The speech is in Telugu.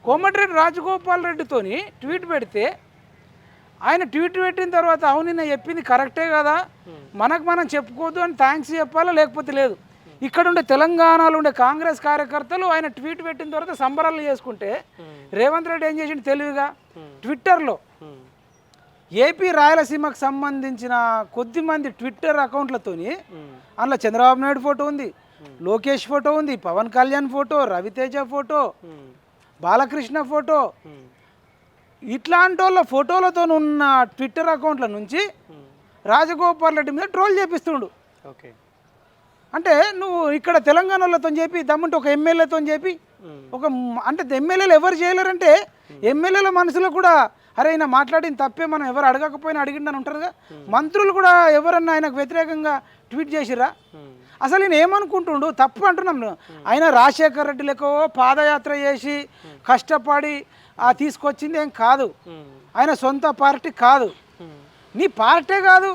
కోమటిరెడ్డి రాజగోపాల్ రెడ్డితోని ట్వీట్ పెడితే ఆయన ట్వీట్ పెట్టిన తర్వాత అవును నేను చెప్పింది కరెక్టే కదా, మనకు మనం చెప్పుకోవద్దు అని థ్యాంక్స్ చెప్పాలా, లేకపోతే లేదు. ఇక్కడ ఉండే తెలంగాణలో ఉండే కాంగ్రెస్ కార్యకర్తలు ఆయన ట్వీట్ పెట్టిన తర్వాత సంబరాలు చేసుకుంటే రేవంత్ రెడ్డి ఏం చేసిండు తెలివిగా ట్విట్టర్లో ఏపీ రాయలసీమకు సంబంధించిన కొద్దిమంది ట్విట్టర్ అకౌంట్లతోని అందులో చంద్రబాబు నాయుడు ఫోటో ఉంది, లోకేష్ ఫోటో ఉంది, Pawan Kalyan photo, Raviteja photo, Balakrishna photo, ఇట్లాంటి వాళ్ళ ఫోటోలతో ఉన్న ట్విట్టర్ అకౌంట్ల నుంచి రాజగోపాల్ రెడ్డి మీద ట్రోల్ చేపిస్తుండు. ఓకే, అంటే నువ్వు ఇక్కడ తెలంగాణలతో చెప్పి దమ్ముంటే ఒక ఎమ్మెల్యేతో చెప్పి ఒక అంటే ఎమ్మెల్యేలు ఎవరు చేయలేరంటే ఎమ్మెల్యేల మనసులో కూడా అరే ఆయన మాట్లాడిన తప్పే, మనం ఎవరు అడగకపోయినా అడిగిండని ఉంటారుగా. మంత్రులు కూడా ఎవరన్నా ఆయనకు వ్యతిరేకంగా ట్వీట్ చేసిరా? అసలు ఈయన ఏమనుకుంటుండు తప్పు అంటున్నాం. ఆయన రాజశేఖర్ రెడ్డి లెక్క పాదయాత్ర చేసి కష్టపడి తీసుకొచ్చింది ఏం కాదు, ఆయన సొంత పార్టీ కాదు, నీ పార్టీ కాదు.